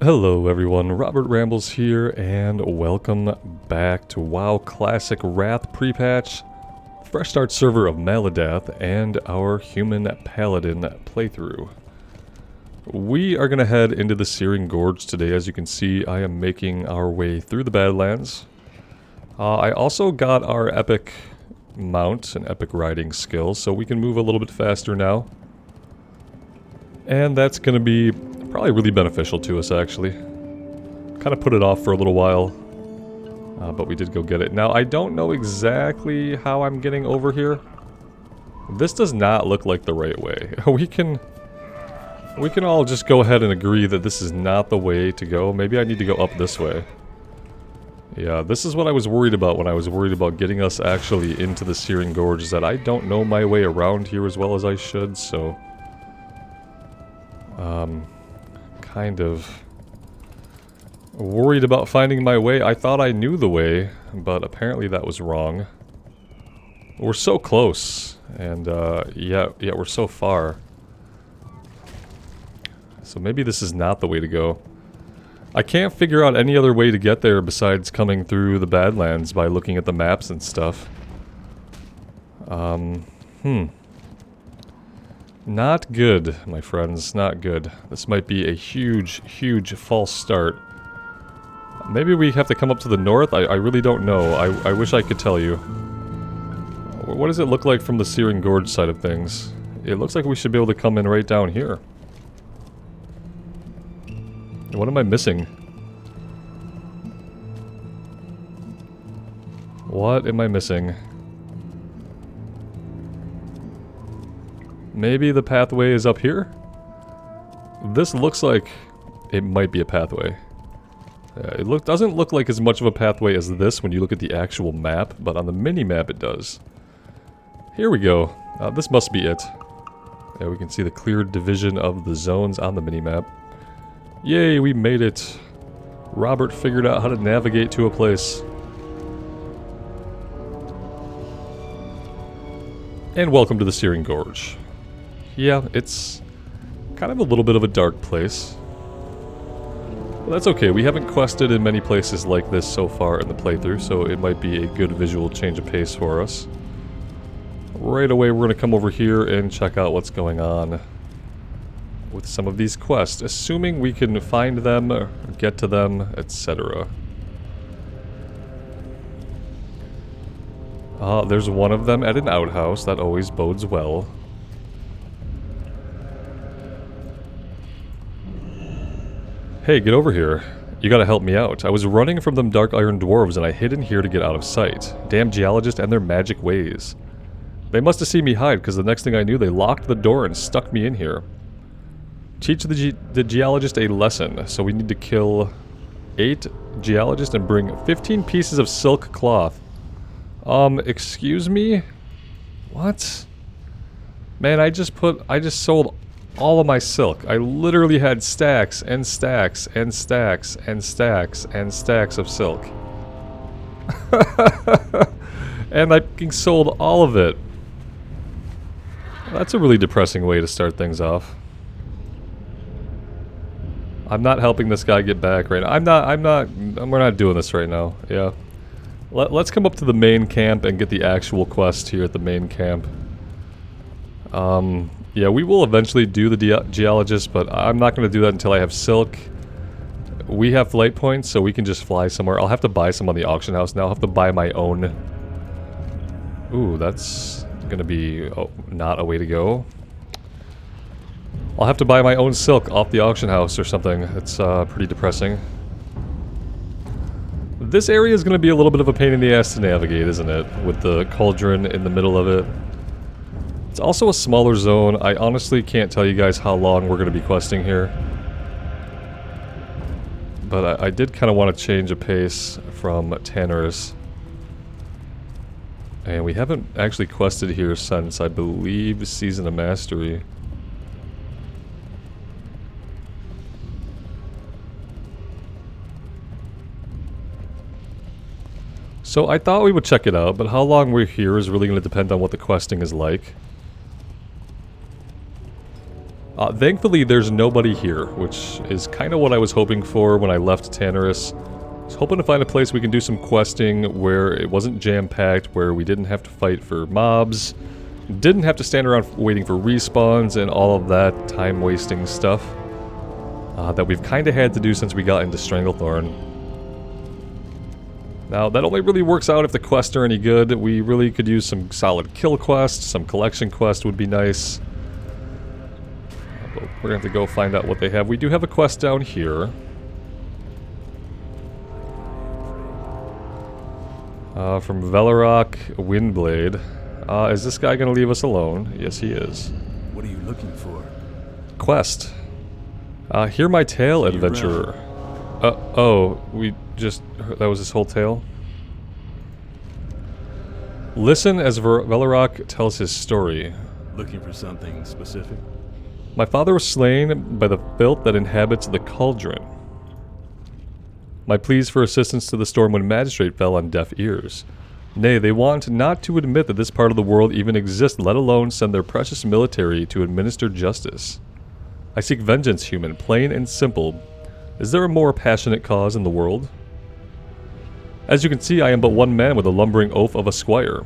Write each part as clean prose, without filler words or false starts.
Hello everyone, Robert Rambles here, and welcome back to WoW Classic Wrath pre-patch, Fresh Start server of Maladath, and our Human Paladin playthrough. We are going to head into the Searing Gorge today. As you can see, I am making our way through the Badlands. I also got our epic mount, an epic riding skill, so we can move a little bit faster now. And that's going to be probably really beneficial to us, actually. Kind of put it off for a little while, but we did go get it. Now, I don't know exactly how I'm getting over here. This does not look like the right way. We can all just go ahead and agree that this is not the way to go. Maybe I need to go up this way. Yeah, this is what I was worried about when I was worried about getting us actually into the Searing Gorge, is that I don't know my way around here as well as I should, so... kind of worried about finding my way. I thought I knew the way, but apparently that was wrong. We're so close, and yeah, we're so far. So maybe this is not the way to go. I can't figure out any other way to get there besides coming through the Badlands by looking at the maps and stuff. Not good, my friends, not good. This might be a huge, huge false start. Maybe we have to come up to the north? I really don't know. I wish I could tell you. What does it look like from the Searing Gorge side of things? It looks like we should be able to come in right down here. What am I missing? What am I missing? Maybe the pathway is up here? This looks like it might be a pathway. It doesn't look like as much of a pathway as this when you look at the actual map, but on the mini-map it does. Here we go. This must be it. Yeah, we can see the clear division of the zones on the mini-map. Yay, we made it. Robert figured out how to navigate to a place. And welcome to the Searing Gorge. Yeah, it's kind of a little bit of a dark place. But that's okay, we haven't quested in many places like this so far in the playthrough, so it might be a good visual change of pace for us. Right away we're going to come over here and check out what's going on with some of these quests, assuming we can find them, or get to them, etc. There's one of them at an outhouse, that always bodes well. Hey, get over here. You gotta help me out. I was running from them dark iron dwarves and I hid in here to get out of sight. Damn geologists and their magic ways. They must have seen me hide, because the next thing I knew they locked the door and stuck me in here. Teach the geologist a lesson, so we need to kill 8 geologists and bring 15 pieces of silk cloth. Excuse me? What? Man, I just sold all of my silk. I literally had stacks and stacks and stacks and stacks and stacks of silk. And I sold all of it. That's a really depressing way to start things off. I'm not helping this guy get back right now. We're not doing this right now. Yeah. Let's come up to the main camp and get the actual quest here at the main camp. Yeah, we will eventually do the geologist, but I'm not going to do that until I have silk. We have flight points, so we can just fly somewhere. I'll have to buy some on the auction house now. I'll have to buy my own. Ooh, that's going to be not a way to go. I'll have to buy my own silk off the auction house or something. It's pretty depressing. This area is going to be a little bit of a pain in the ass to navigate, isn't it? With the cauldron in the middle of it. It's also a smaller zone. I honestly can't tell you guys how long we're going to be questing here. But I did kind of want to change a pace from Tanner's. And we haven't actually quested here since, I believe, Season of Mastery. So I thought we would check it out, but how long we're here is really going to depend on what the questing is like. Thankfully, there's nobody here, which is kind of what I was hoping for when I left Tannerus. I was hoping to find a place we can do some questing where it wasn't jam-packed, where we didn't have to fight for mobs, didn't have to stand around waiting for respawns and all of that time-wasting stuff that we've kind of had to do since we got into Stranglethorn. Now, that only really works out if the quests are any good. We really could use some solid kill quests, some collection quest would be nice. But we're going to have to go find out what they have. We do have a quest down here. From Velarok Windblade. Is this guy going to leave us alone? Yes, he is. What are you looking for? Quest. Hear my tale, adventurer. Oh, we just... that was his whole tale? Listen as Velarok tells his story. Looking for something specific? My father was slain by the filth that inhabits the cauldron. My pleas for assistance to the Stormwind Magistrate fell on deaf ears. Nay, they want not to admit that this part of the world even exists, let alone send their precious military to administer justice. I seek vengeance, human, plain and simple. Is there a more passionate cause in the world? As you can see, I am but one man with a lumbering oaf of a squire.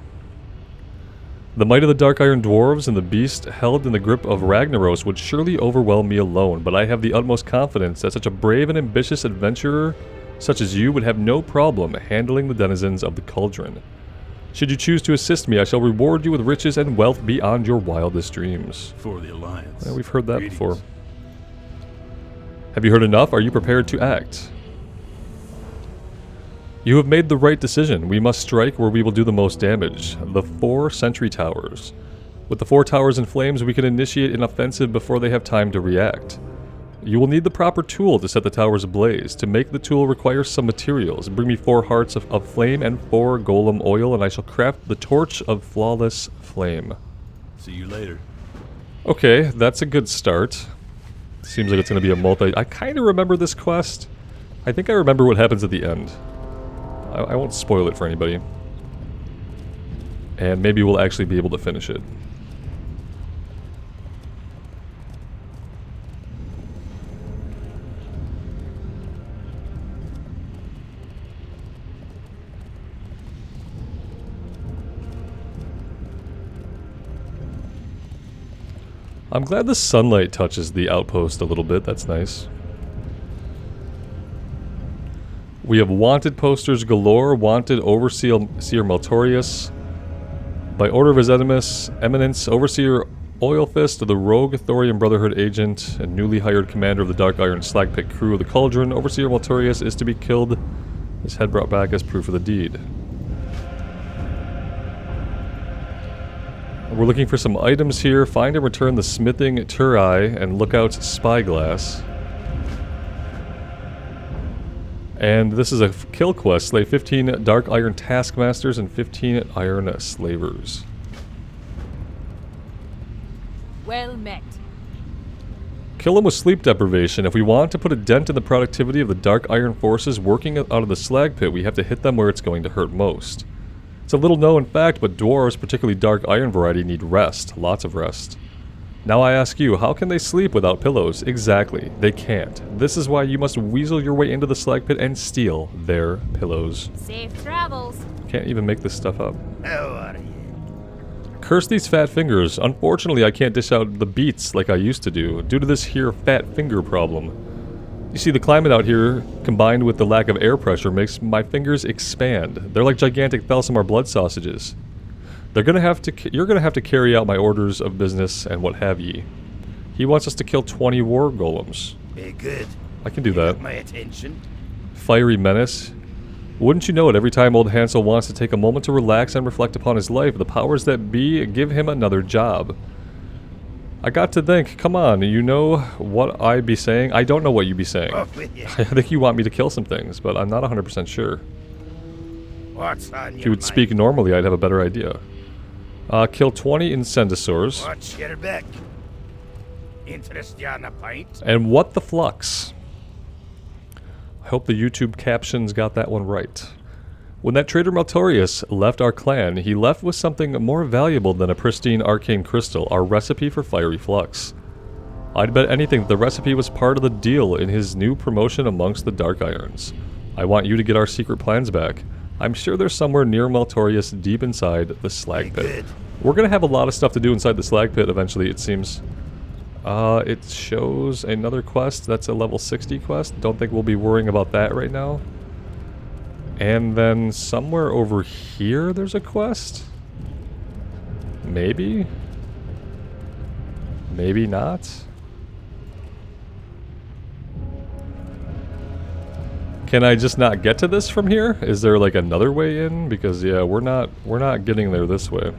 The might of the Dark Iron Dwarves and the beast held in the grip of Ragnaros would surely overwhelm me alone, but I have the utmost confidence that such a brave and ambitious adventurer such as you would have no problem handling the denizens of the cauldron. Should you choose to assist me, I shall reward you with riches and wealth beyond your wildest dreams. For the Alliance. We've heard that before. Have you heard enough? Are you prepared to act? You have made the right decision. We must strike where we will do the most damage. The 4 sentry towers. With the 4 towers in flames, we can initiate an offensive before they have time to react. You will need the proper tool to set the towers ablaze. To make the tool requires some materials. Bring me 4 hearts of flame and 4 golem oil, and I shall craft the torch of flawless flame. See you later. Okay, that's a good start. Seems like it's going to be a multi... I kind of remember this quest. I think I remember what happens at the end. I won't spoil it for anybody. And maybe we'll actually be able to finish it. I'm glad the sunlight touches the outpost a little bit, that's nice. We have wanted posters galore, wanted Overseer Maltorius. By order of his eminence, Overseer Oilfist, the rogue Thorian Brotherhood agent, and newly hired commander of the Dark Iron Slag Pit crew of the Cauldron, Overseer Maltorius is to be killed, his head brought back as proof of the deed. We're looking for some items here. Find and return the smithing Turai and lookout's spyglass. And this is a kill quest. Slay 15 Dark Iron Taskmasters and 15 Iron Slavers. Well met. Kill them with sleep deprivation. If we want to put a dent in the productivity of the Dark Iron forces working out of the Slag Pit, we have to hit them where it's going to hurt most. It's a little known fact, but dwarves, particularly Dark Iron variety, need rest. Lots of rest. Now I ask you, how can they sleep without pillows? Exactly, they can't. This is why you must weasel your way into the Slag Pit and steal their pillows. Safe travels. Can't even make this stuff up. How are you? Curse these fat fingers. Unfortunately, I can't dish out the beats like I used to do, due to this here fat finger problem. You see, the climate out here, combined with the lack of air pressure, makes my fingers expand. They're like gigantic Thalsamar blood sausages. You're gonna have to carry out my orders of business and what have ye. He wants us to kill 20 war golems. Very good. I can do that. Got my attention. Fiery menace. Wouldn't you know it, every time old Hansel wants to take a moment to relax and reflect upon his life, the powers that be give him another job. I got to think, come on, you know what I be saying? I don't know what you be saying. Off with you. I think you want me to kill some things, but I'm not 100% sure. What's on If you would speak normally, I'd have a better idea. Kill 20 Incendisaurs. Watch your back. Interest you on a pint? And what the flux? I hope the YouTube captions got that one right. When that traitor Maltorius left our clan, he left with something more valuable than a pristine arcane crystal, our recipe for fiery flux. I'd bet anything that the recipe was part of the deal in his new promotion amongst the Dark Irons. I want you to get our secret plans back. I'm sure they're somewhere near Maltorius, deep inside the Slag Pit. We're gonna have a lot of stuff to do inside the Slag Pit eventually, it seems. It shows another quest. That's a level 60 quest. Don't think we'll be worrying about that right now. And then somewhere over here there's a quest? Maybe? Maybe not? Can I just not get to this from here? Is there like another way in? Because yeah, we're not getting there this way.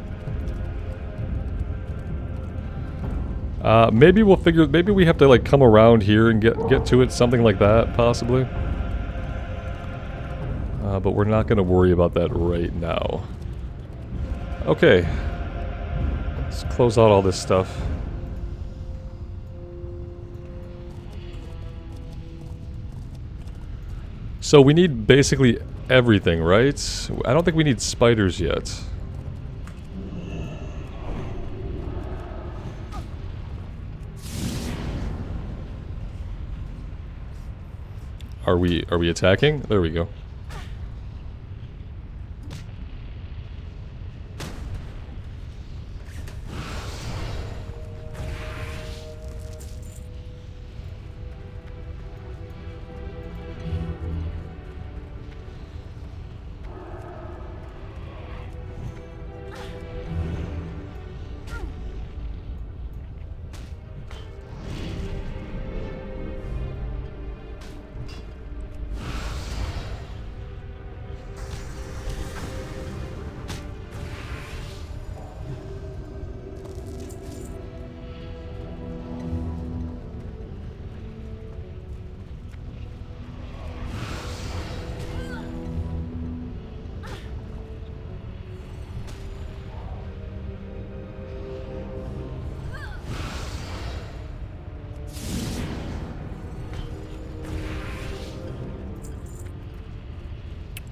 Maybe we'll figure, maybe we have to like come around here and get to it, something like that, possibly. But we're not going to worry about that right now. Okay. Let's close out all this stuff. So we need basically everything, right? I don't think we need spiders yet. Are we attacking? There we go.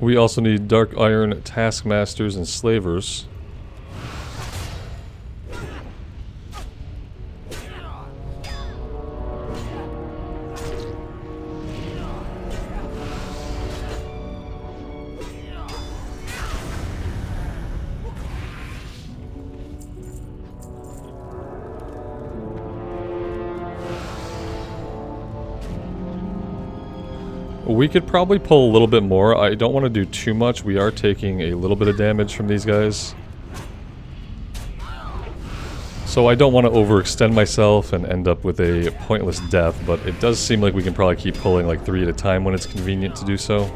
We also need Dark Iron Taskmasters and Slavers. We could probably pull a little bit more. I don't want to do too much. We are taking a little bit of damage from these guys. So I don't want to overextend myself and end up with a pointless death, but it does seem like we can probably keep pulling like 3 at a time when it's convenient to do so.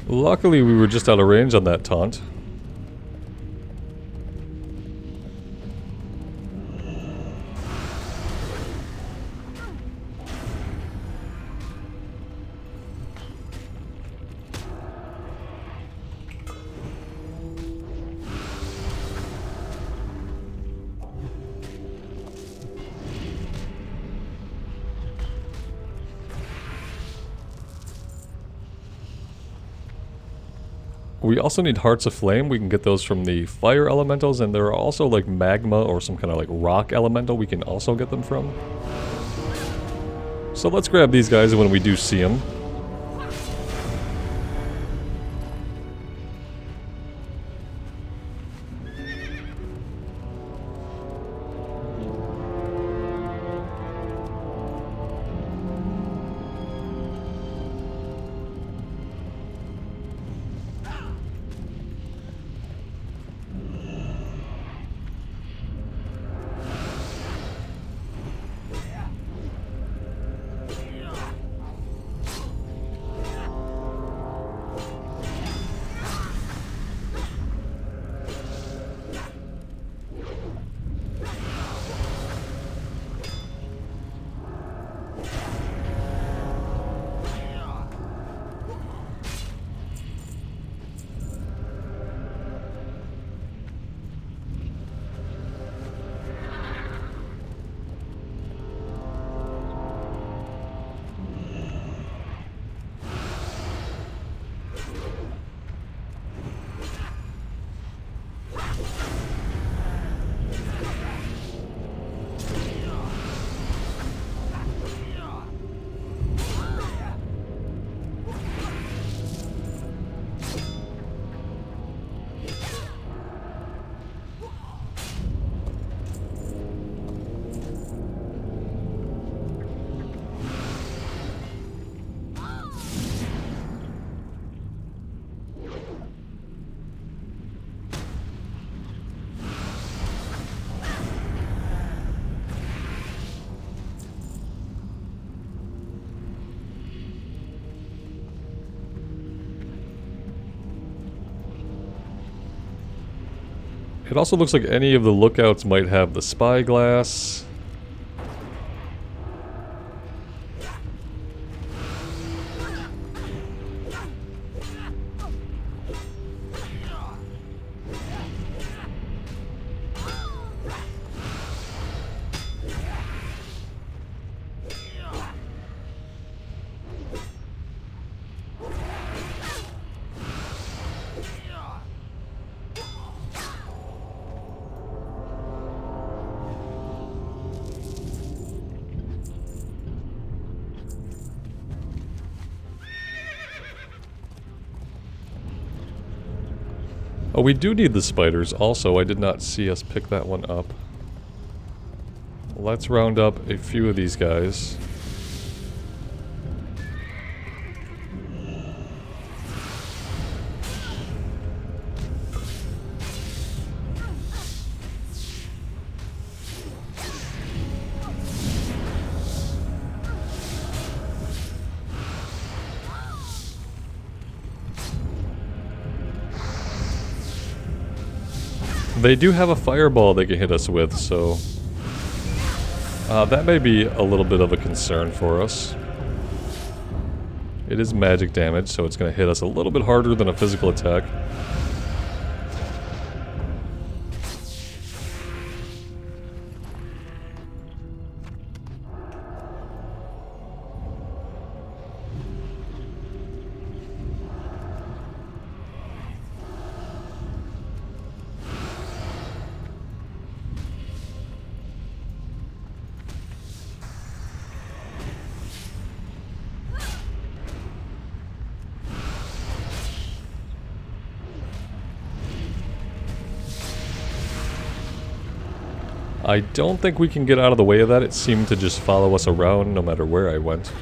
Luckily, we were just out of range on that taunt. We also need Hearts of Flame. We can get those from the fire elementals, and there are also like magma or some kind of like rock elemental we can also get them from. So let's grab these guys when we do see them. It also looks like any of the lookouts might have the spyglass. Oh, we do need the spiders. Also, I did not see us pick that one up. Let's round up a few of these guys. They do have a fireball they can hit us with, so that may be a little bit of a concern for us. It is magic damage, so it's going to hit us a little bit harder than a physical attack. I don't think we can get out of the way of that. It seemed to just follow us around no matter where I went.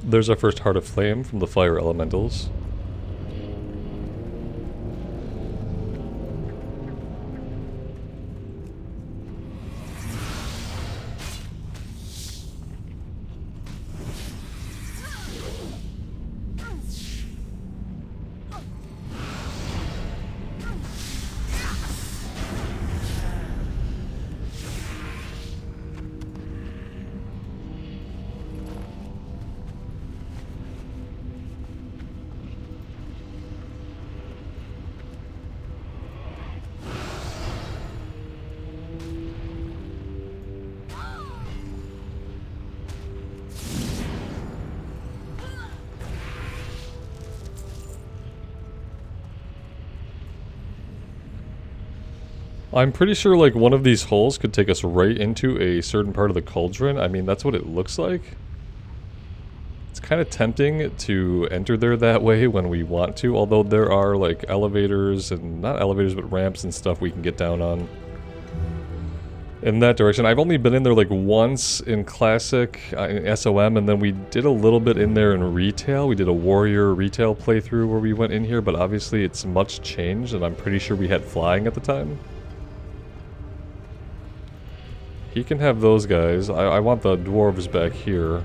There's our first Heart of Flame from the Fire Elementals. I'm pretty sure like one of these holes could take us right into a certain part of the cauldron. I mean, that's what it looks like. It's kind of tempting to enter there that way when we want to, although there are like elevators and not elevators but ramps and stuff we can get down on in that direction. I've only been in there like once in Classic, in SOM, and then we did a little bit in there in Retail. We did a Warrior Retail playthrough where we went in here, but obviously it's much changed and I'm pretty sure we had flying at the time. He can have those guys. I want the dwarves back here.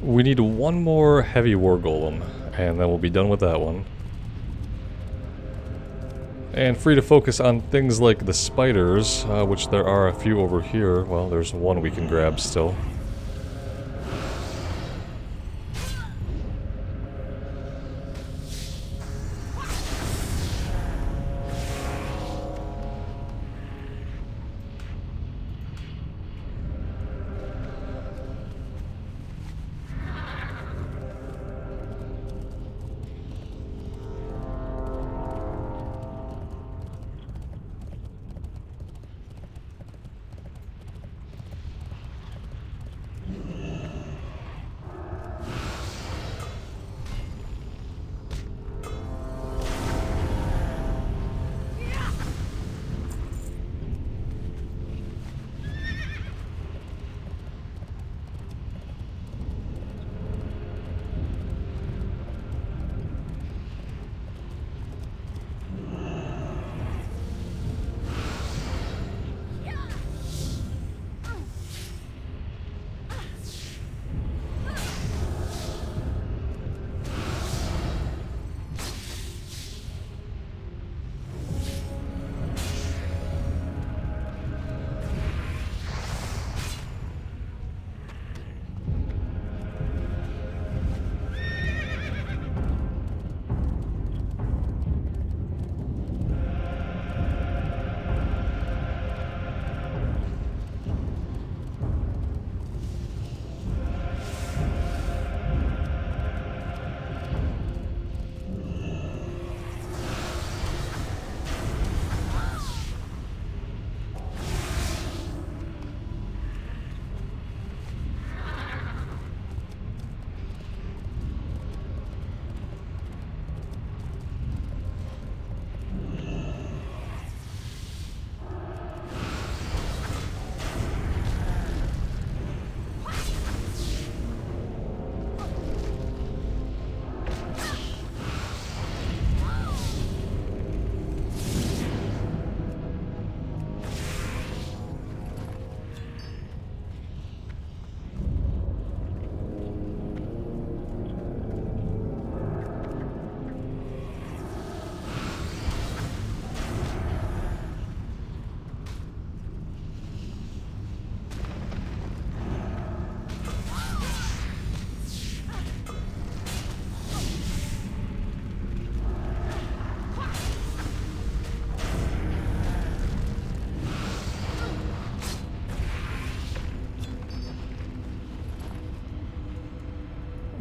We need one more heavy war golem, and then we'll be done with that one. And free to focus on things like the spiders, which there are a few over here. Well, there's one we can grab still.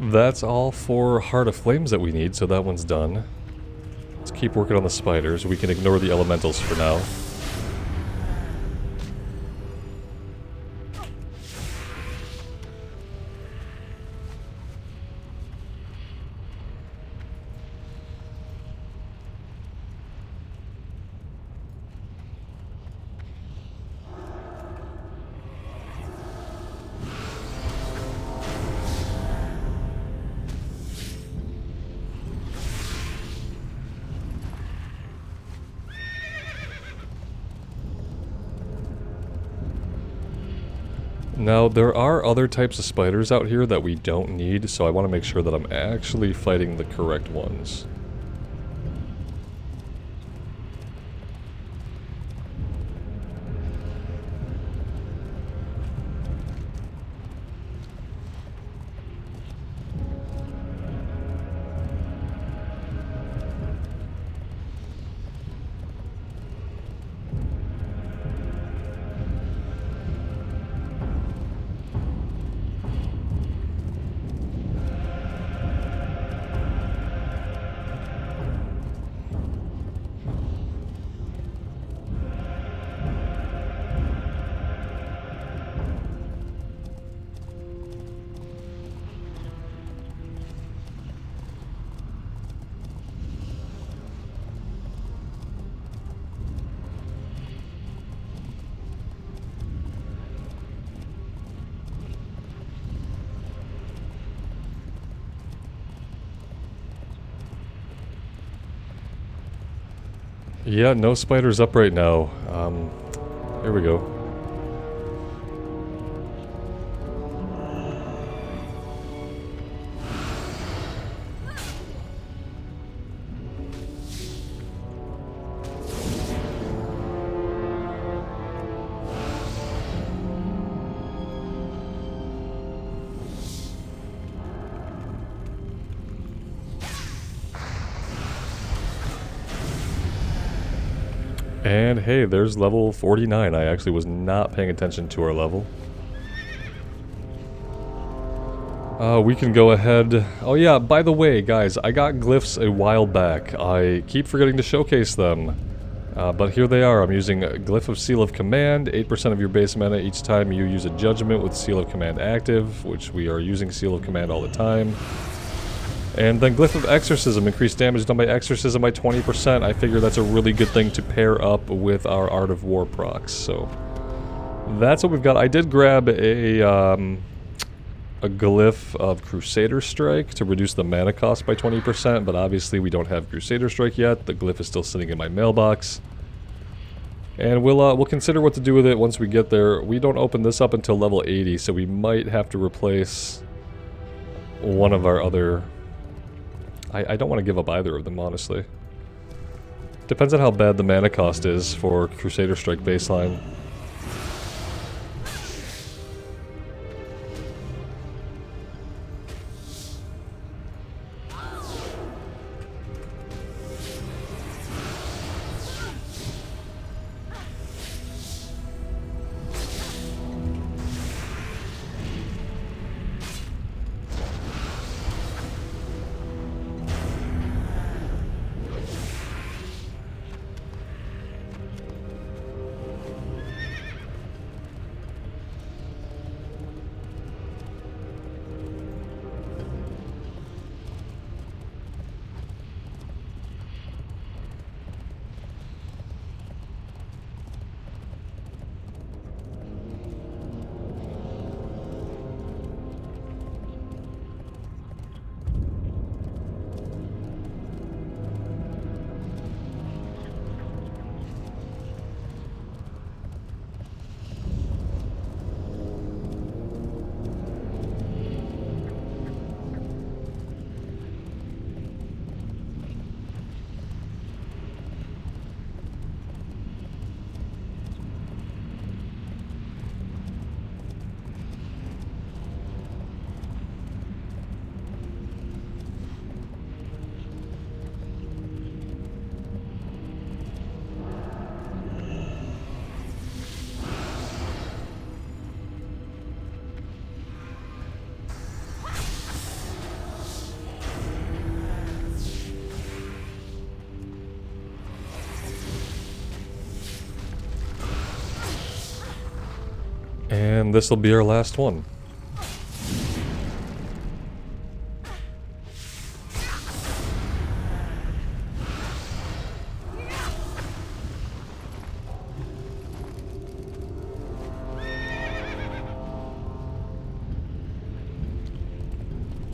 That's all 4 Heart of Flames that we need, so that one's done. Let's keep working on the spiders. We can ignore the elementals for now. Now, there are other types of spiders out here that we don't need, so I want to make sure that I'm actually fighting the correct ones. Yeah, no spiders up right now. Here we go. And hey, there's level 49. I actually was not paying attention to our level. We can go ahead. Oh yeah, by the way, guys, I got glyphs a while back. I keep forgetting to showcase them. But here they are. I'm using Glyph of Seal of Command, 8% of your base mana each time you use a Judgment with Seal of Command active, which we are using Seal of Command all the time. And then Glyph of Exorcism, increased damage done by Exorcism by 20%. I figure that's a really good thing to pair up with our Art of War procs. So that's what we've got. I did grab a Glyph of Crusader Strike to reduce the mana cost by 20%, but obviously we don't have Crusader Strike yet. The Glyph is still sitting in my mailbox. And we'll consider what to do with it once we get there. We don't open this up until level 80, so we might have to replace one of our other... I don't want to give up either of them, honestly. Depends on how bad the mana cost is for Crusader Strike baseline. And this will be our last one.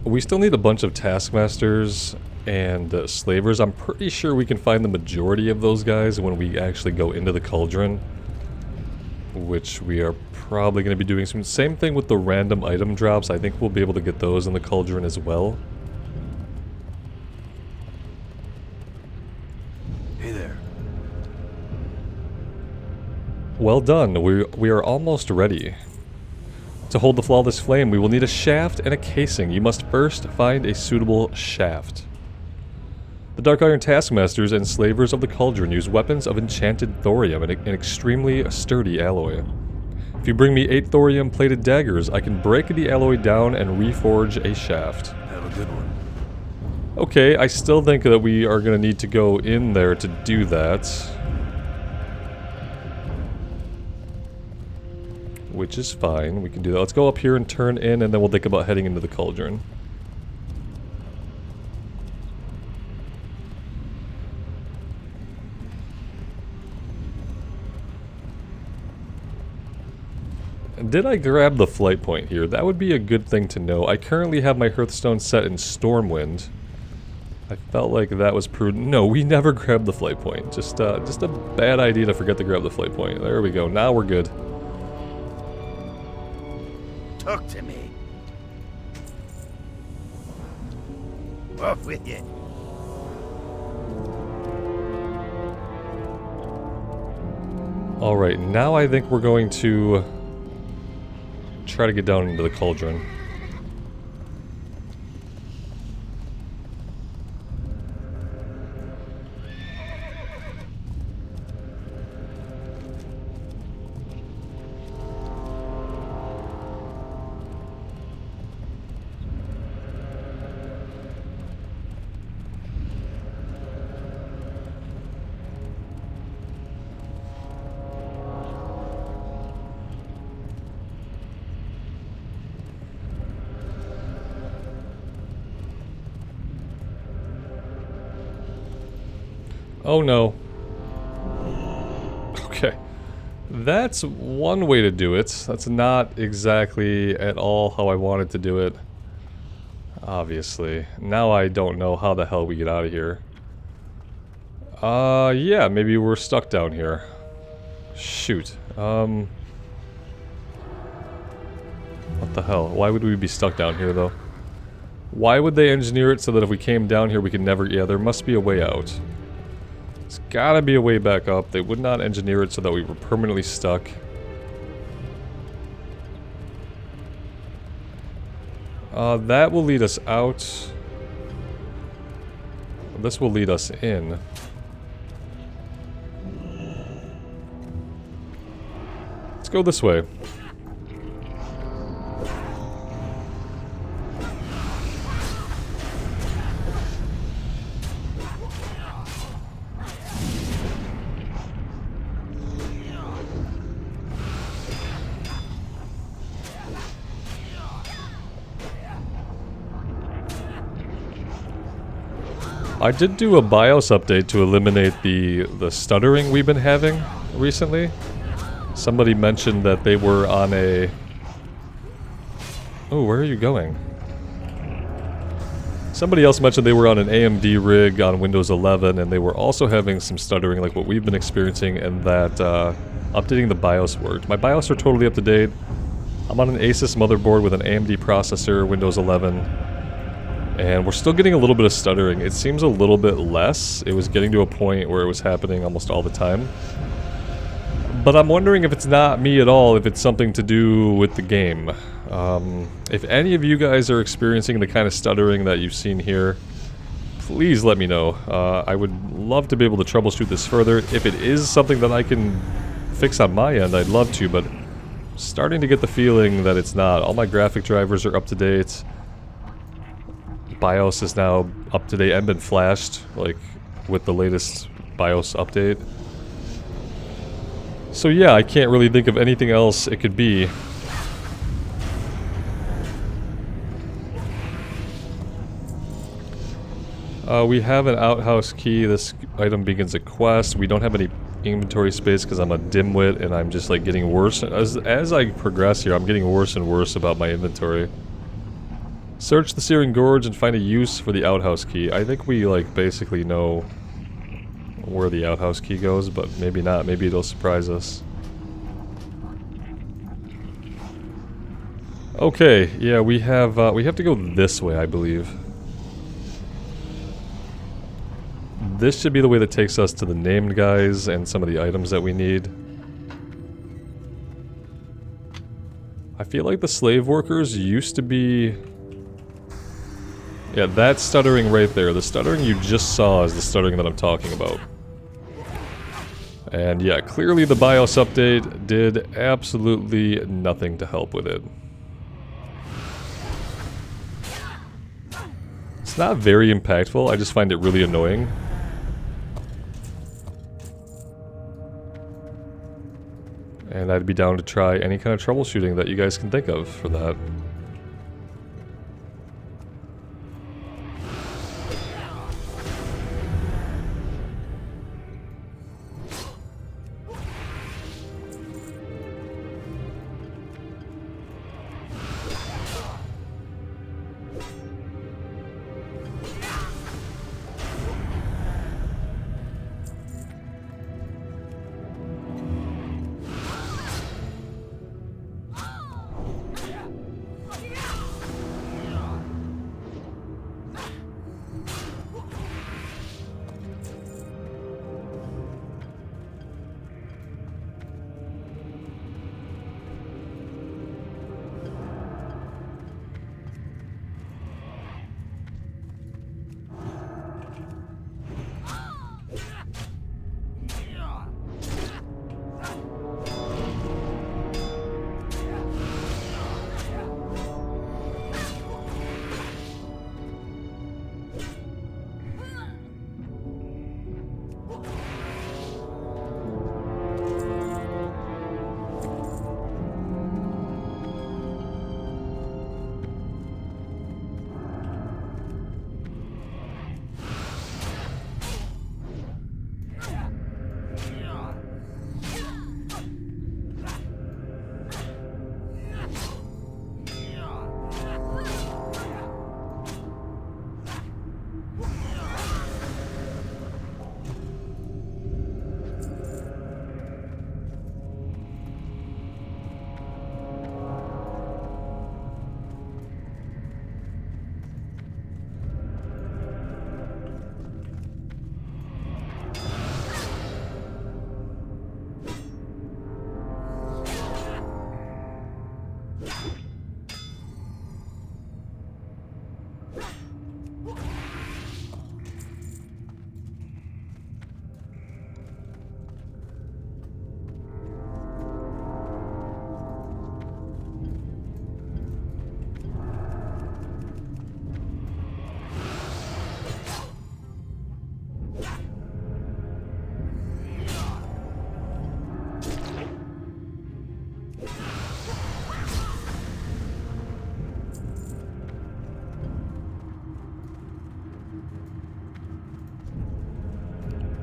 We still need a bunch of Taskmasters and Slavers. I'm pretty sure we can find the majority of those guys when we actually go into the Cauldron, which we are probably going to be doing soon. Same thing with the random item drops. I think we'll be able to get those in the Cauldron as well. Hey there. Well done. We are almost ready. To hold the Flawless Flame, we will need a shaft and a casing. You must first find a suitable shaft. The Dark Iron Taskmasters and Slavers of the Cauldron use weapons of enchanted thorium, an extremely sturdy alloy. If you bring me 8 thorium-plated daggers, I can break the alloy down and reforge a shaft. Have a good one. Okay, I still think that we are going to need to go in there to do that. Which is fine, we can do that. Let's go up here and turn in, and then we'll think about heading into the Cauldron. Did I grab the flight point here? That would be a good thing to know. I currently have my Hearthstone set in Stormwind. I felt like that was prudent. No, we never grabbed the flight point. Just a bad idea to forget to grab the flight point. There we go. Now we're good. Talk to me. Off with you. Alright, now I think we're going to try to get down into the Cauldron. Oh no. Okay. That's one way to do it. That's not exactly at all how I wanted to do it. Obviously. Now I don't know how the hell we get out of here. Yeah, maybe we're stuck down here. Shoot. What the hell? Why would we be stuck down here, though? Why would they engineer it so that if we came down here we could never... Yeah, there must be a way out. There's gotta be a way back up. They would not engineer it so that we were permanently stuck. That will lead us out. This will lead us in. Let's go this way. I did do a BIOS update to eliminate the stuttering we've been having recently. Somebody mentioned that they were on a... Oh, where are you going? Somebody else mentioned they were on an AMD rig on Windows 11 and they were also having some stuttering like what we've been experiencing, and that updating the BIOS worked. My BIOS are totally up to date. I'm on an Asus motherboard with an AMD processor, Windows 11. And we're still getting a little bit of stuttering. It seems a little bit less. It was getting to a point where it was happening almost all the time. But I'm wondering if it's not me at all, if it's something to do with the game. If any of you guys are experiencing the kind of stuttering that you've seen here, please let me know. I would love to be able to troubleshoot this further. If it is something that I can fix on my end, I'd love to, but I'm starting to get the feeling that it's not. All my graphic drivers are up to date. BIOS is now up to date and been flashed, like, with the latest BIOS update. So yeah, I can't really think of anything else it could be. We have an outhouse key. This item begins a quest. We don't have any inventory space because I'm a dimwit and I'm just like getting worse. As I progress here, I'm getting worse and worse about my inventory. Search the Searing Gorge and find a use for the outhouse key. I think we, like, basically know where the outhouse key goes, but maybe not. Maybe it'll surprise us. Okay, yeah, we have to go this way, I believe. This should be the way that takes us to the named guys and some of the items that we need. I feel like the slave workers used to be... Yeah, that stuttering right there. The stuttering you just saw is the stuttering that I'm talking about. And yeah, clearly the BIOS update did absolutely nothing to help with it. It's not very impactful, I just find it really annoying. And I'd be down to try any kind of troubleshooting that you guys can think of for that.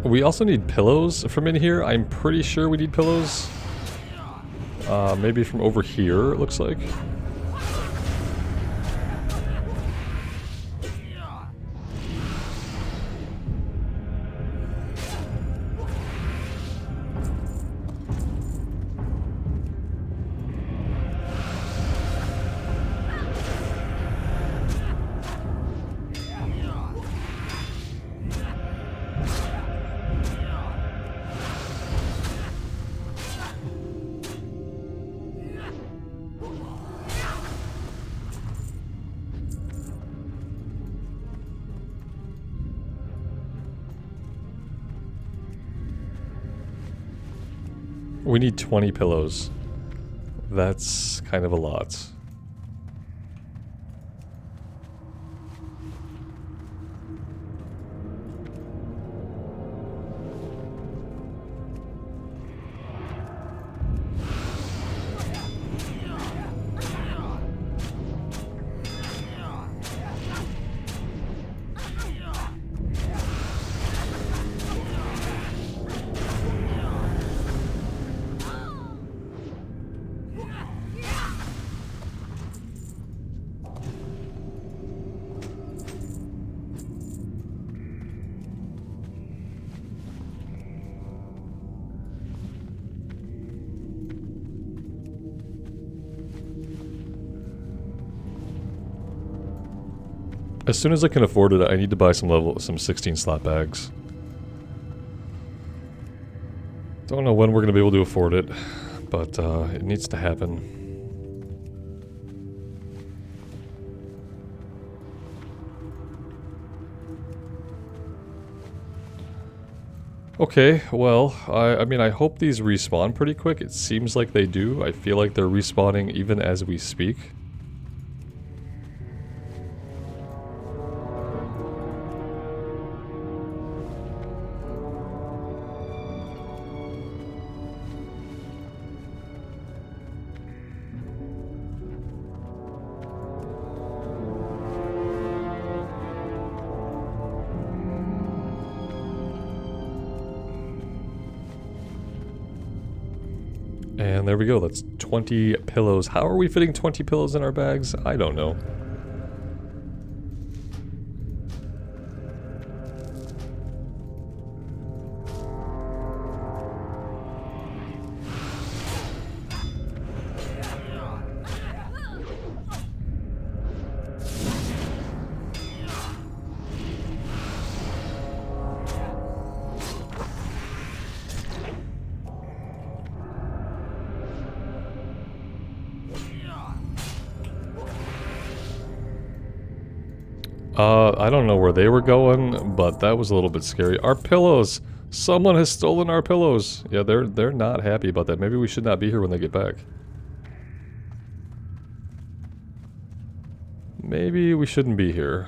We also need pillows from in here. I'm pretty sure we need pillows. Maybe from over here, it looks like. We need 20 pillows. That's kind of a lot. As soon as I can afford it, I need to buy some 16 slot bags. Don't know when we're going to be able to afford it, but it needs to happen. Okay, well, I mean, I hope these respawn pretty quick. It seems like they do. I feel like they're respawning even as we speak. And there we go, that's 20 pillows. How are we fitting 20 pillows in our bags? I don't know. I don't know where they were going, but that was a little bit scary. Our pillows! Someone has stolen our pillows! Yeah, they're not happy about that. Maybe we should not be here when they get back. Maybe we shouldn't be here.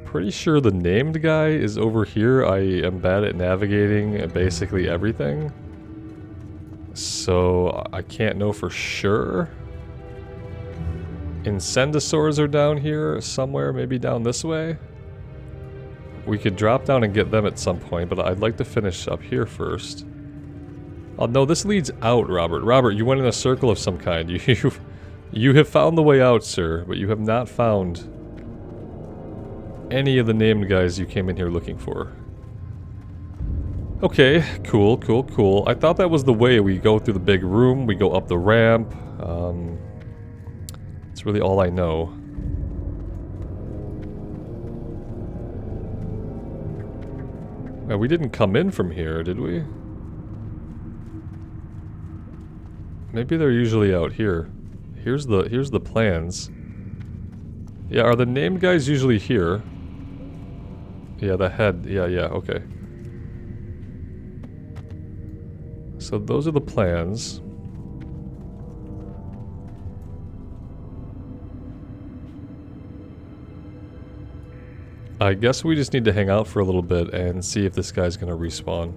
Pretty sure the named guy is over here. I am bad at navigating basically everything, so I can't know for sure. Incendisaurs are down here somewhere, maybe down this way. We could drop down and get them at some point, but I'd like to finish up here first. Oh no, this leads out, Robert. Robert, you went in a circle of some kind. You have found the way out, sir, but you have not found any of the named guys you came in here looking for. Okay, cool, cool, cool. I thought that was the way. We go through the big room, we go up the ramp. It's really all I know. We didn't come in from here, did we? Maybe they're usually out here. Here's the plans. Yeah, are the named guys usually here? Yeah, the head. Yeah, okay. So those are the plans. I guess we just need to hang out for a little bit and see if this guy's gonna respawn.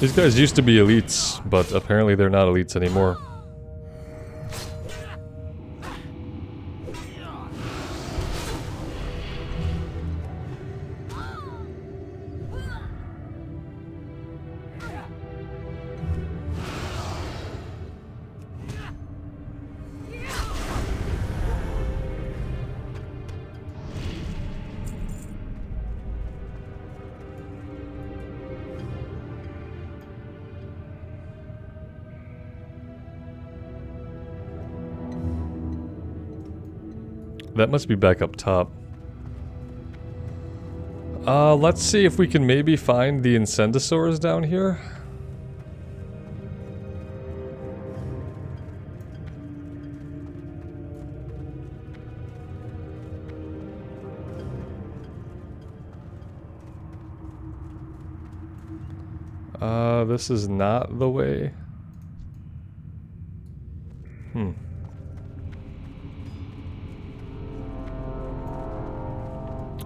These guys used to be elites, but apparently they're not elites anymore. That must be back up top. Let's see if we can maybe find the Incendisaurs down here. This is not the way.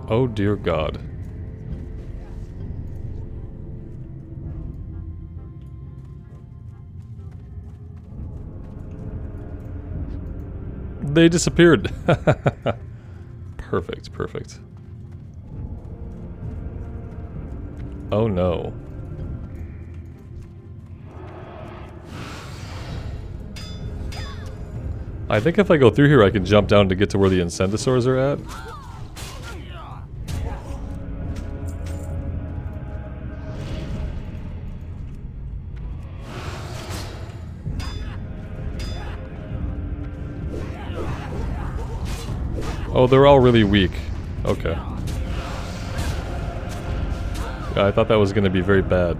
Oh dear God. They disappeared. Perfect, perfect. Oh no. I think if I go through here I can jump down to get to where the Incendisaurs are at. Oh, they're all really weak. Okay. Yeah, I thought that was going to be very bad.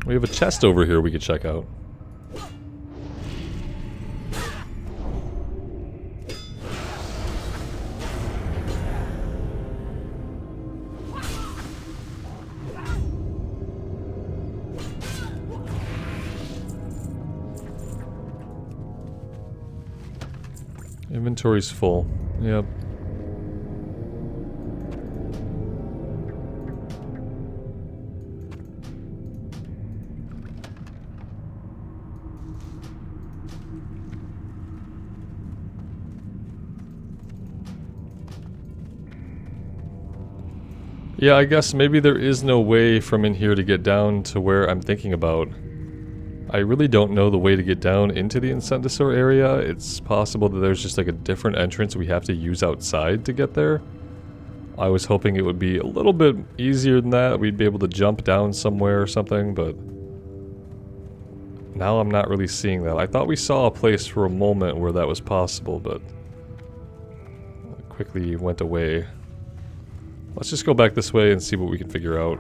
We have a chest over here we could check out. Inventory's full. Yep. Yeah, I guess maybe there is no way from in here to get down to where I'm thinking about. I really don't know the way to get down into the Incendisaur area. It's possible that there's just like a different entrance we have to use outside to get there. I was hoping it would be a little bit easier than that. We'd be able to jump down somewhere or something, but now I'm not really seeing that. I thought we saw a place for a moment where that was possible, but it quickly went away. Let's just go back this way and see what we can figure out.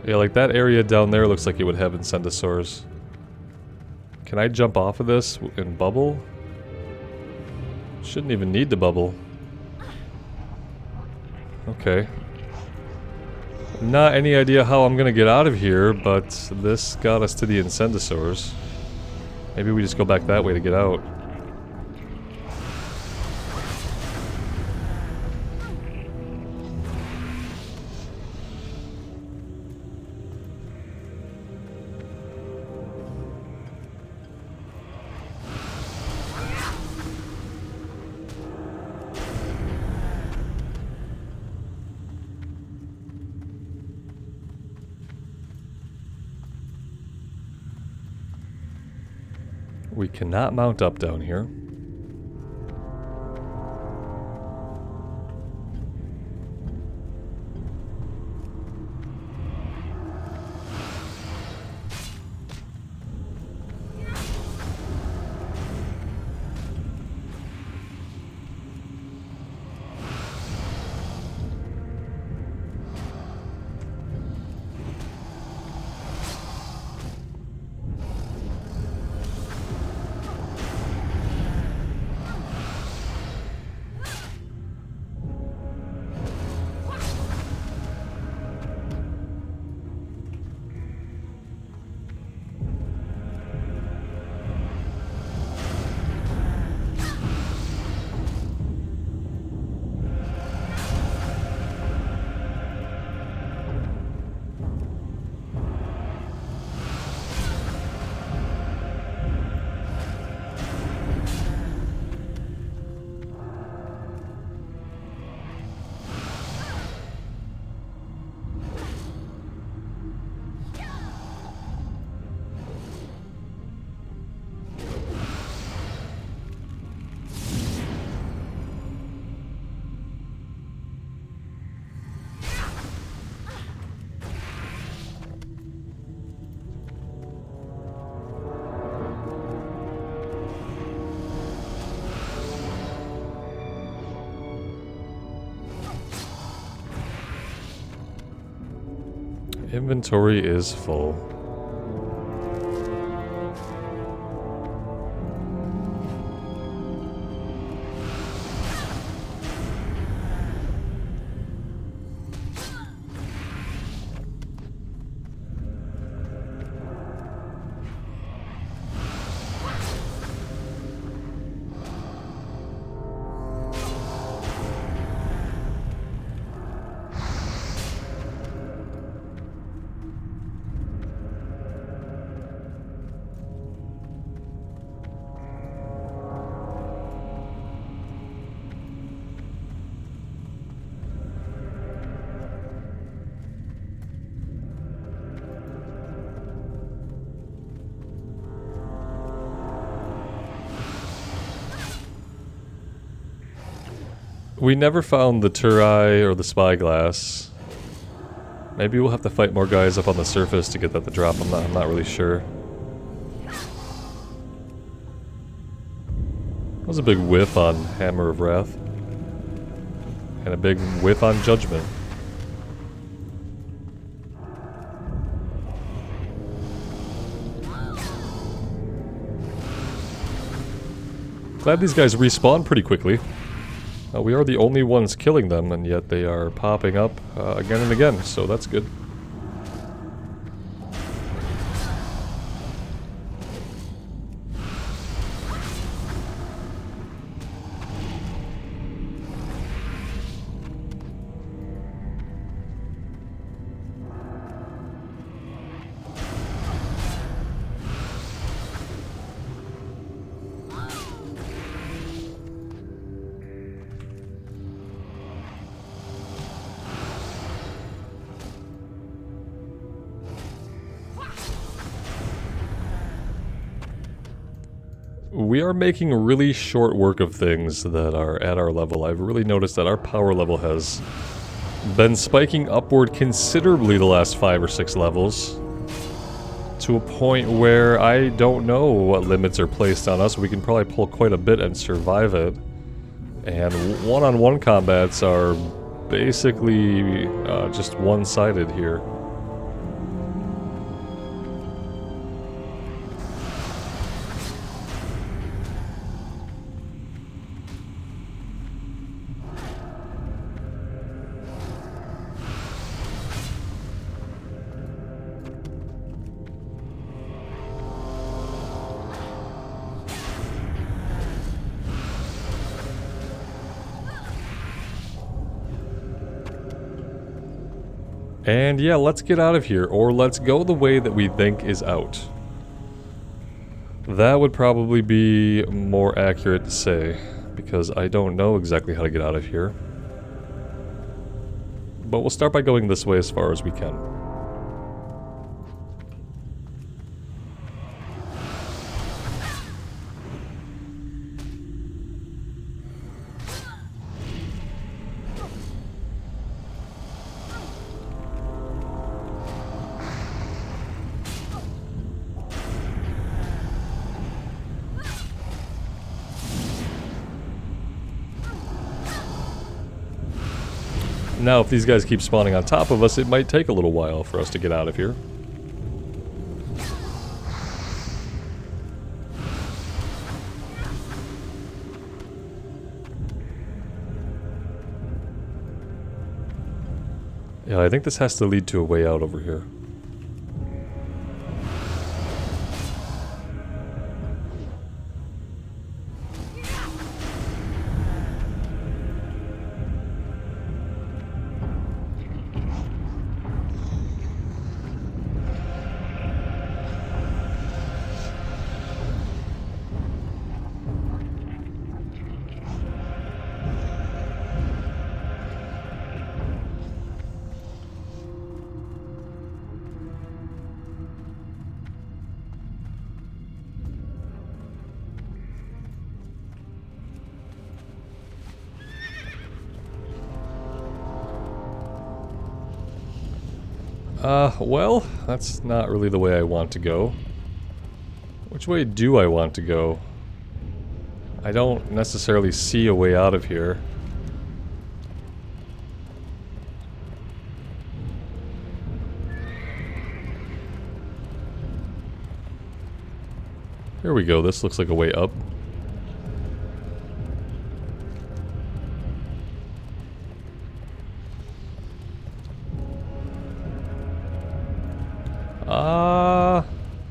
Yeah, like that area down there looks like it would have Incendisaurs. Can I jump off of this and bubble? Shouldn't even need to bubble. Okay. Not any idea how I'm gonna get out of here, but this got us to the Incendisaurs. Maybe we just go back that way to get out. We cannot mount up down here. Inventory is full. We never found the Turai or the spyglass. Maybe we'll have to fight more guys up on the surface to get that to drop. I'm not really sure. That was a big whiff on Hammer of Wrath. And a big whiff on Judgment. Glad these guys respawn pretty quickly. We are the only ones killing them, and yet they are popping up again and again, so that's good. We are making really short work of things that are at our level. I've really noticed that our power level has been spiking upward considerably the last 5 or 6 levels. To a point where I don't know what limits are placed on us. We can probably pull quite a bit and survive it. And one-on-one combats are basically just one-sided here. And yeah, let's get out of here, or let's go the way that we think is out. That would probably be more accurate to say, because I don't know exactly how to get out of here. But we'll start by going this way as far as we can. Now, if these guys keep spawning on top of us, it might take a little while for us to get out of here. Yeah, I think this has to lead to a way out over here. Well, that's not really the way I want to go. Which way do I want to go? I don't necessarily see a way out of here. Here we go. This looks like a way up.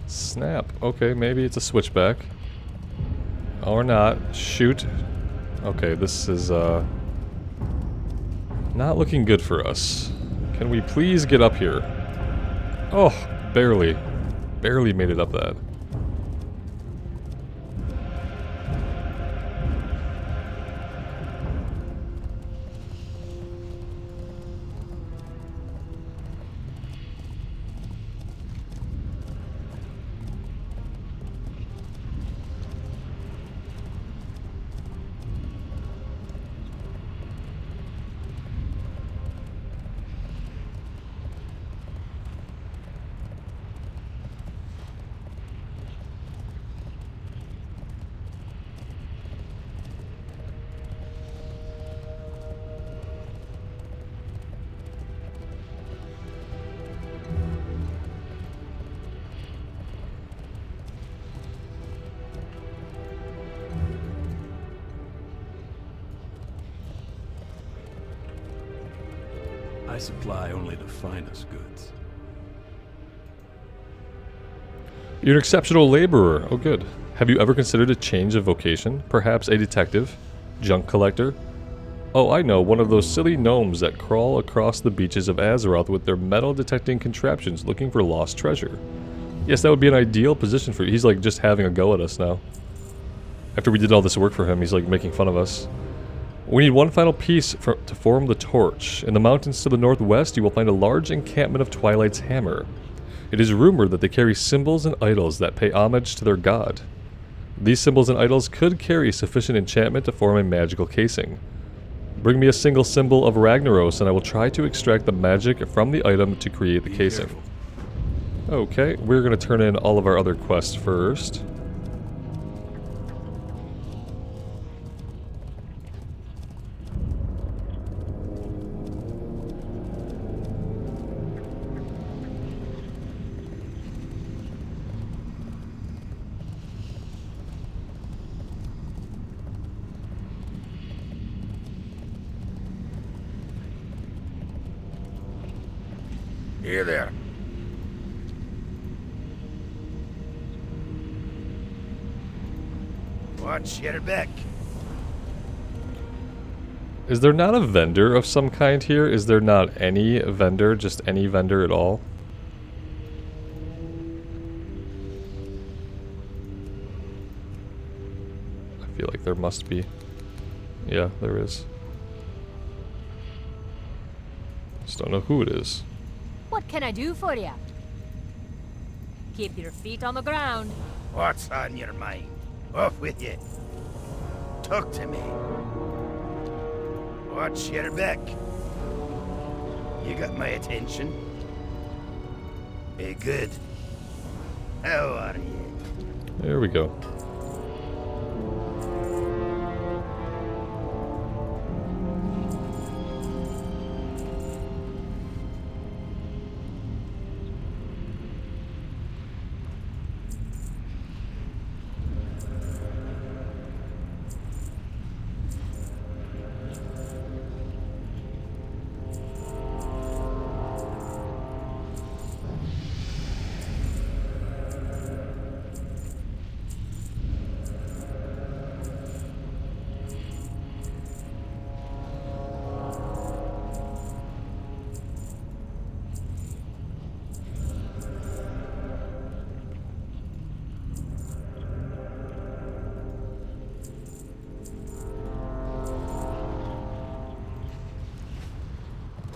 Snap. Okay, maybe it's a switchback. Or not. Shoot. Okay, this is, not looking good for us. Can we please get up here? Oh, barely. Barely made it up that. I supply only the finest goods. You're an exceptional laborer. Oh, good. Have you ever considered a change of vocation? Perhaps a detective? Junk collector? Oh, I know, one of those silly gnomes that crawl across the beaches of Azeroth with their metal detecting contraptions looking for lost treasure. Yes, that would be an ideal position for you. He's like just having a go at us now. After we did all this work for him, he's like making fun of us. We need one final piece to form the torch. In the mountains to the northwest, you will find a large encampment of Twilight's Hammer. It is rumored that they carry symbols and idols that pay homage to their god. These symbols and idols could carry sufficient enchantment to form a magical casing. Bring me a single symbol of Ragnaros and I will try to extract the magic from the item to create the casing. Okay, we're going to turn in all of our other quests first. Here there. Watch your back. Is there not a vendor of some kind here? Is there not any vendor, just any vendor at all? I feel like there must be. Yeah, there is. Just don't know who it is. What can I do for you? Keep your feet on the ground. What's on your mind? Off with you. Talk to me. Watch your back. You got my attention? Good. How are you? There we go.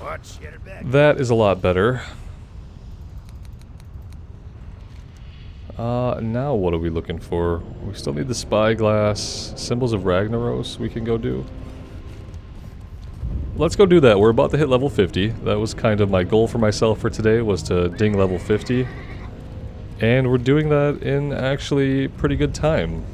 Watch your back. That is a lot better. Now what are we looking for? We still need the spyglass. Symbols of Ragnaros we can go do. Let's go do that. We're about to hit level 50. That was kind of my goal for myself for today, was to ding level 50. And we're doing that in actually pretty good time.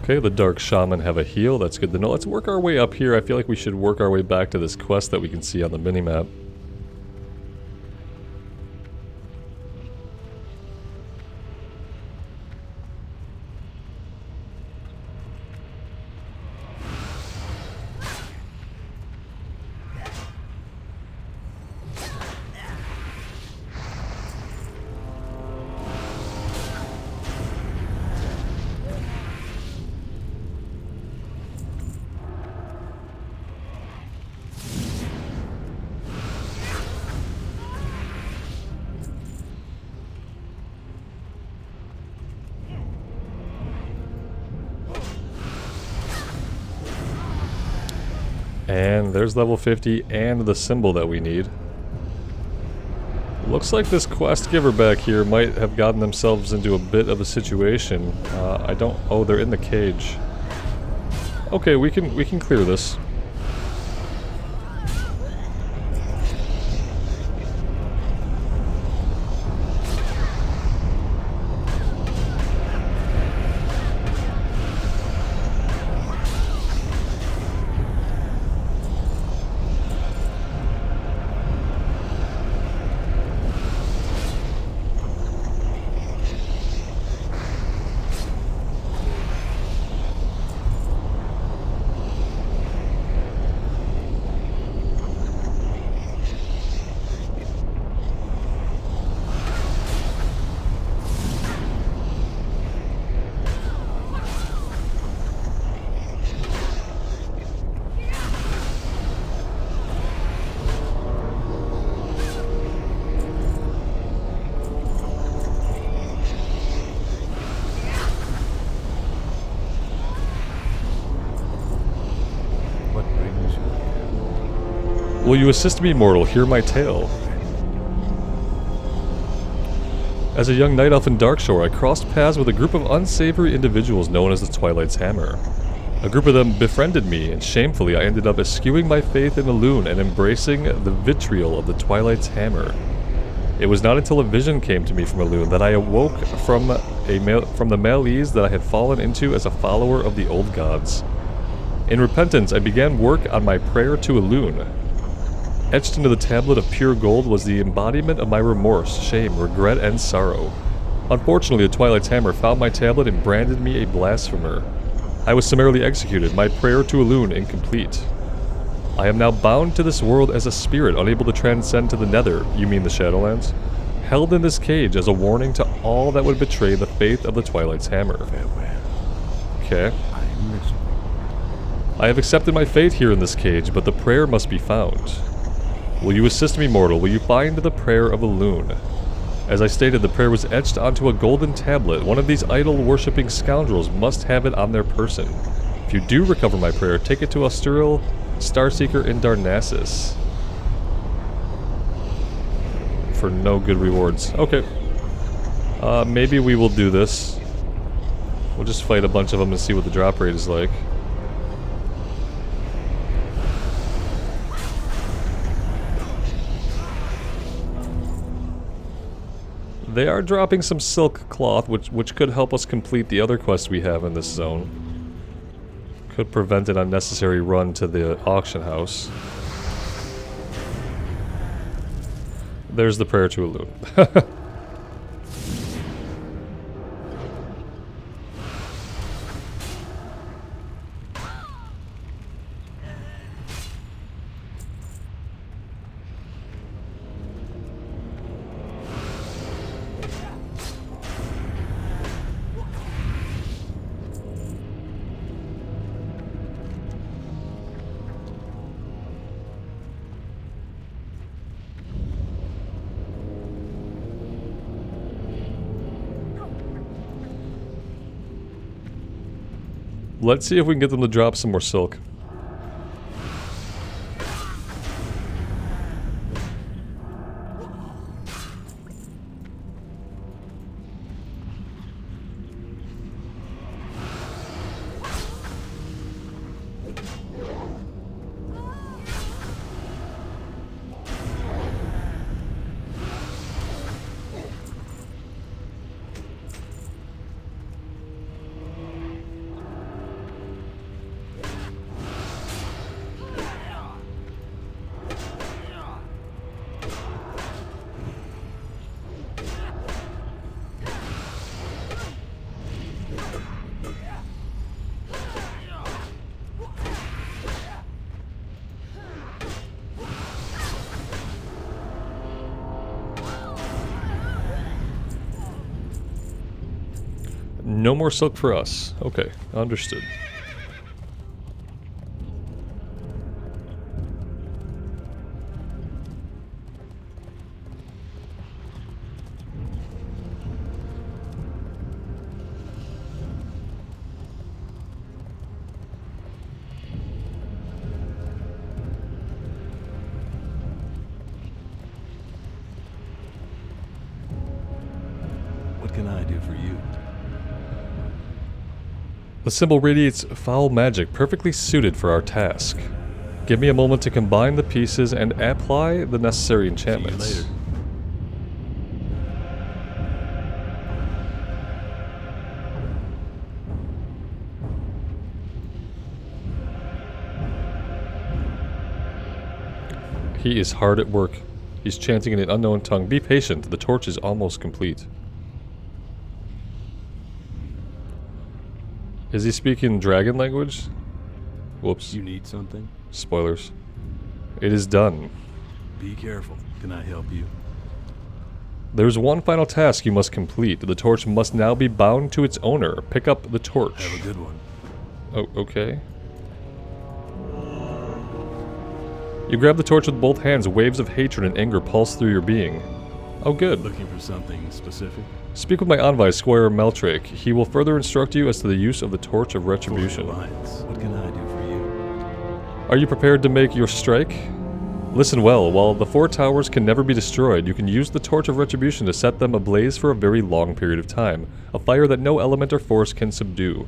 Okay, the Dark Shaman have a heal. That's good to know. Let's work our way up here. I feel like we should work our way back to this quest that we can see on the minimap. And there's level 50 and the symbol that we need. Looks like this quest giver back here might have gotten themselves into a bit of a situation. I don't... Oh, they're in the cage. Okay, we can clear this. What brings you here? Will you assist me, mortal? Hear my tale. As a young night elf in Darkshore, I crossed paths with a group of unsavory individuals known as the Twilight's Hammer. A group of them befriended me, and shamefully I ended up eschewing my faith in Elune and embracing the vitriol of the Twilight's Hammer. It was not until a vision came to me from Elune that I awoke from the malaise that I had fallen into as a follower of the old gods. In repentance, I began work on my prayer to Elune. Etched into the tablet of pure gold was the embodiment of my remorse, shame, regret, and sorrow. Unfortunately, the Twilight's Hammer found my tablet and branded me a blasphemer. I was summarily executed, my prayer to Elune incomplete. I am now bound to this world as a spirit, unable to transcend to the nether, you mean the Shadowlands? Held in this cage as a warning to all that would betray the faith of the Twilight's Hammer. Farewell. Okay. I am listening. I have accepted my fate here in this cage, but the prayer must be found. Will you assist me, mortal? Will you find the prayer of Elune? As I stated, the prayer was etched onto a golden tablet. One of these idol-worshipping scoundrels must have it on their person. If you do recover my prayer, take it to Austuriel, Starseeker in Darnassus. For no good rewards. Okay. Maybe we will do this. We'll just fight a bunch of them and see what the drop rate is like. They are dropping some silk cloth, which could help us complete the other quests we have in this zone. Could prevent an unnecessary run to the auction house. There's the prayer to Elune. Let's see if we can get them to drop some more silk. No more silk for us. Okay, understood. What can I do for you? The symbol radiates foul magic, perfectly suited for our task. Give me a moment to combine the pieces and apply the necessary enchantments. See you later. He is hard at work. He's chanting in an unknown tongue. Be patient, the torch is almost complete. Is he speaking dragon language? Whoops. You need something? Spoilers. It is done. Be careful. Can I help you? There's one final task you must complete. The torch must now be bound to its owner. Pick up the torch. Have a good one. Oh, okay. You grab the torch with both hands. Waves of hatred and anger pulse through your being. Oh, good. Looking for something specific? Speak with my envoy, Squire Meltrick. He will further instruct you as to the use of the Torch of Retribution. Alliance. What can I do for you? Are you prepared to make your strike? Listen well, while the 4 towers can never be destroyed, you can use the Torch of Retribution to set them ablaze for a very long period of time, a fire that no element or force can subdue.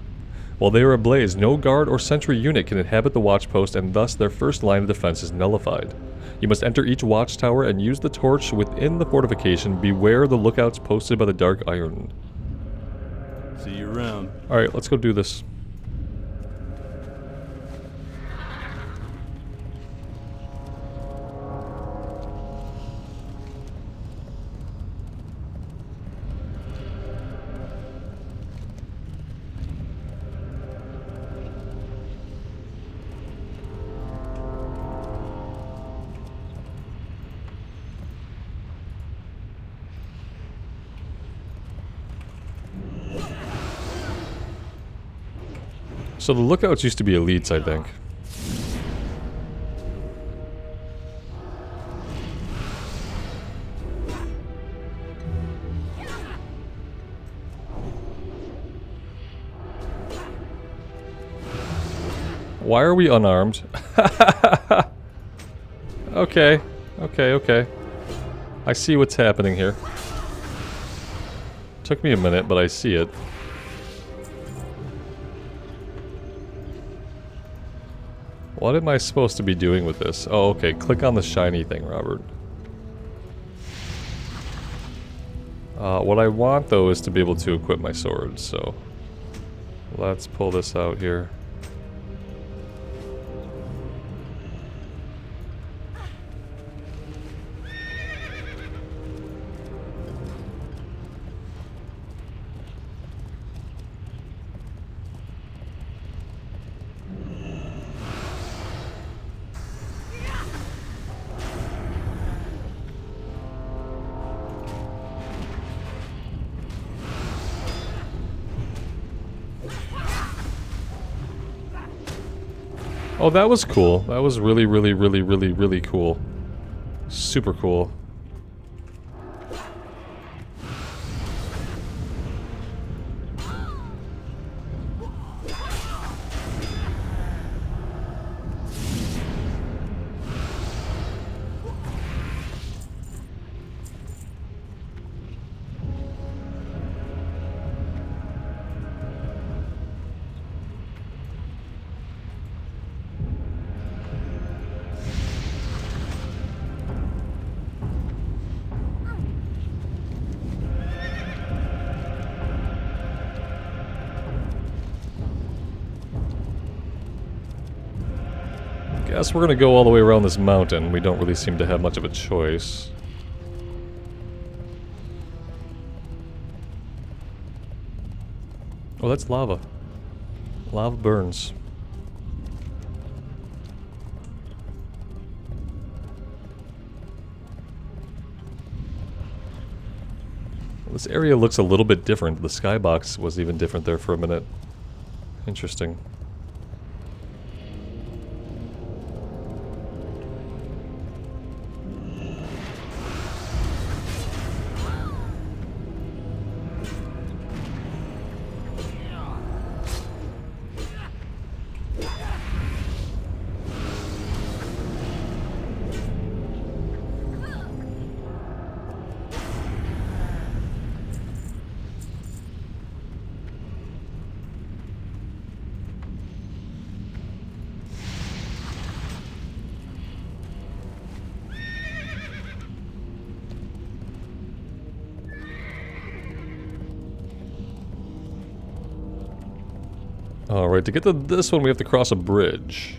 While they are ablaze, no guard or sentry unit can inhabit the watchpost, and thus their first line of defense is nullified. You must enter each watchtower and use the torch within the fortification. Beware the lookouts posted by the Dark Iron. See you around. Alright, let's go do this. So the lookouts used to be elites, I think. Why are we unarmed? Okay, okay. I see what's happening here. Took me a minute, but I see it. What am I supposed to be doing with this? Oh, okay. Click on the shiny thing, Robert. What I want, though, is to be able to equip my sword, so... let's pull this out here. Oh, that was cool. That was really cool. Super cool. Guess we're gonna go all the way around this mountain. We don't really seem to have much of a choice. Oh, that's lava. Lava burns. This area looks a little bit different. The skybox was even different there for a minute. Interesting. Alright, to get to this one we have to cross a bridge.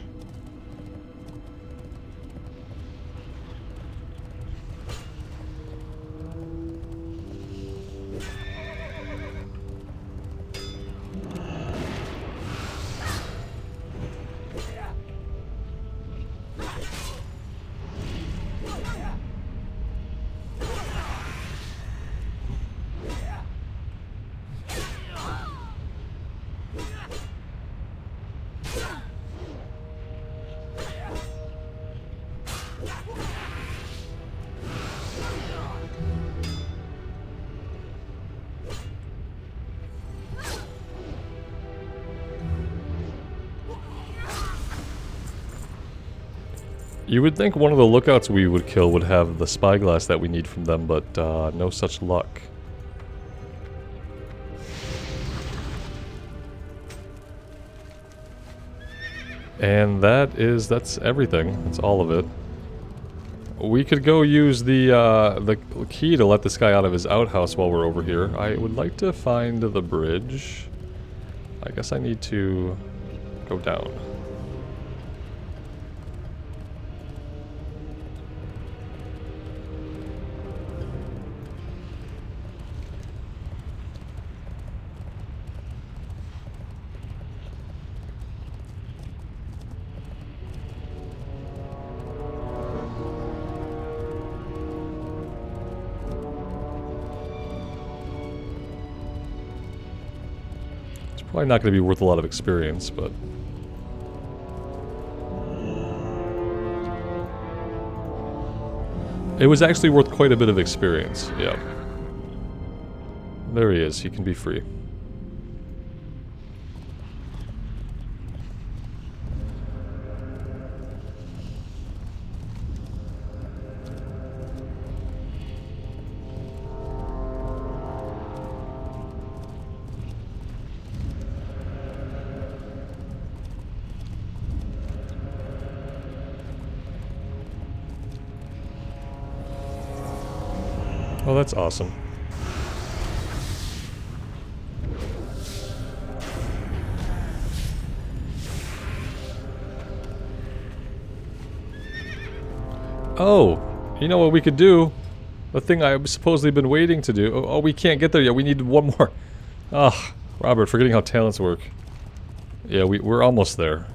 You would think one of the lookouts we would kill would have the spyglass that we need from them, but no such luck. And that's everything. That's all of it. We could go use the key to let this guy out of his outhouse while we're over here. I would like to find the bridge. I guess I need to go down. Probably not going to be worth a lot of experience, but... It was actually worth quite a bit of experience, yeah. There he is, he can be free. Oh, that's awesome. Oh, you know what we could do? The thing I've supposedly been waiting to do. Oh, we can't get there yet. We need one more. Ah, Robert, forgetting how talents work. Yeah, we're almost there.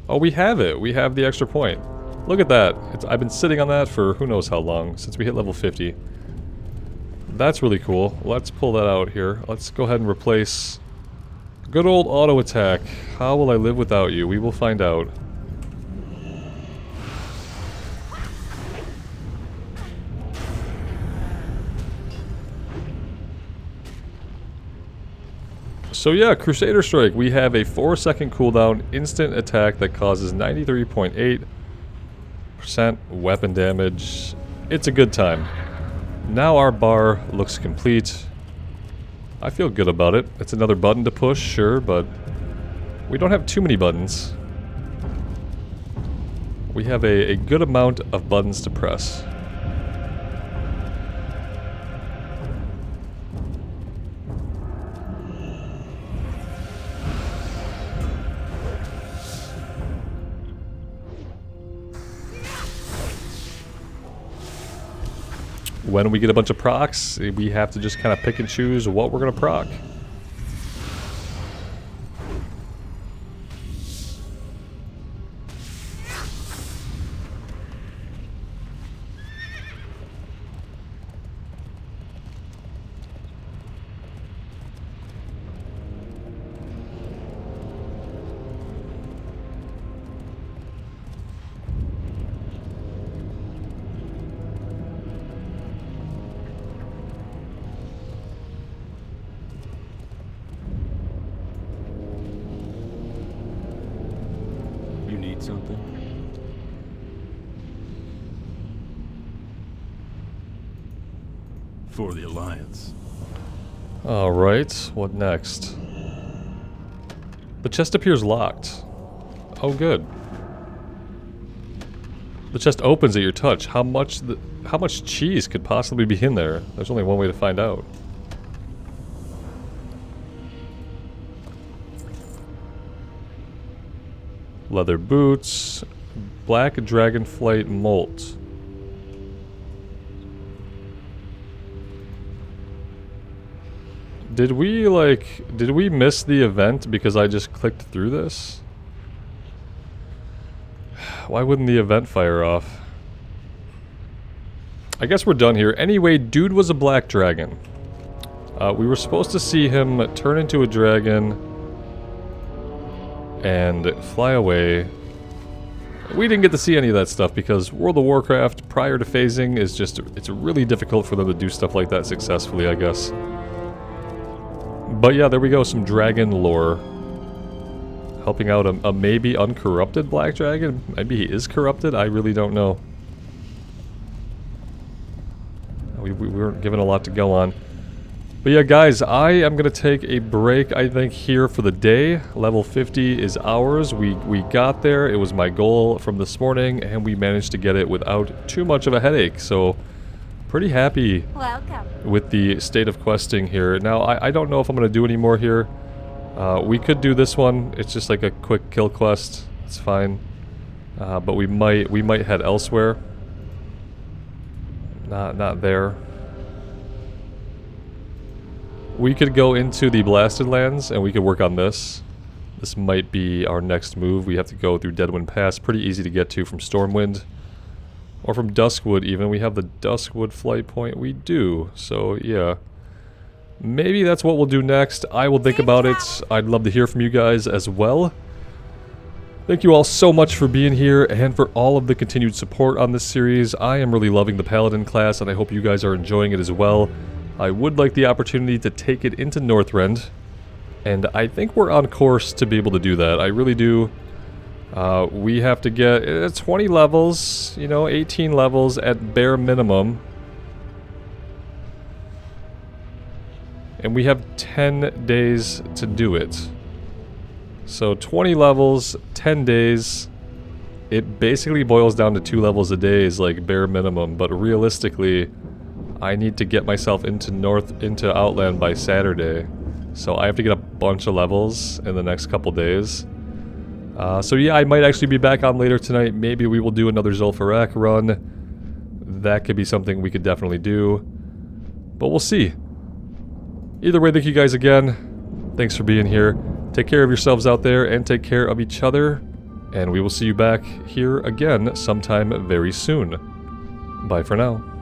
Oh, we have it. We have the extra point. Look at that. I've been sitting on that for who knows how long, since we hit level 50. That's really cool. Let's pull that out here. Let's go ahead and replace good old auto attack. How will I live without you? We will find out. So yeah, Crusader Strike. We have a 4-second cooldown, instant attack that causes 93.8% weapon damage. It's a good time. Now our bar looks complete. I feel good about it. It's another button to push, sure, but we don't have too many buttons. We have a good amount of buttons to press. When we get a bunch of procs, we have to just kind of pick and choose what we're going to proc. something? For the Alliance. Alright, what next? The chest appears locked. Oh, good. The chest opens at your touch. How much cheese could possibly be in there? There's only one way to find out. Leather boots, black dragonflight molt. Did we miss the event because I just clicked through this? Why wouldn't the event fire off? I guess we're done here. Anyway, dude was a black dragon. We were supposed to see him turn into a dragon and fly away. We didn't get to see any of that stuff because World of Warcraft, prior to phasing, is just... it's really difficult for them to do stuff like that successfully, I guess. But yeah, there we go, some dragon lore. Helping out a maybe uncorrupted black dragon? Maybe he is corrupted? I really don't know. We weren't given a lot to go on. But yeah, guys, I am going to take a break, I think, here for the day. Level 50 is ours. We got there. It was my goal from this morning, and we managed to get it without too much of a headache. So, pretty happy with the state of questing here. Now, I don't know if I'm going to do any more here. We could do this one. It's just like a quick kill quest. It's fine. But we might head elsewhere. Not there. We could go into the Blasted Lands and we could work on this. This might be our next move. We have to go through Deadwind Pass. Pretty easy to get to from Stormwind. Or from Duskwood even. We have the Duskwood flight point. We do. So yeah. Maybe that's what we'll do next. I will think about it. I'd love to hear from you guys as well. Thank you all so much for being here and for all of the continued support on this series. I am really loving the Paladin class and I hope you guys are enjoying it as well. I would like the opportunity to take it into Northrend, and I think we're on course to be able to do that. I really do. We have to get 20 levels, you know, 18 levels at bare minimum. And we have 10 days to do it. So 20 levels, 10 days. It basically boils down to 2 levels a day is like bare minimum, but realistically, I need to get myself into Outland by Saturday. So I have to get a bunch of levels in the next couple days. So yeah, I might actually be back on later tonight. Maybe we will do another Zul'Farrak run. That could be something we could definitely do. But we'll see. Either way, thank you guys again. Thanks for being here. Take care of yourselves out there and take care of each other. And we will see you back here again sometime very soon. Bye for now.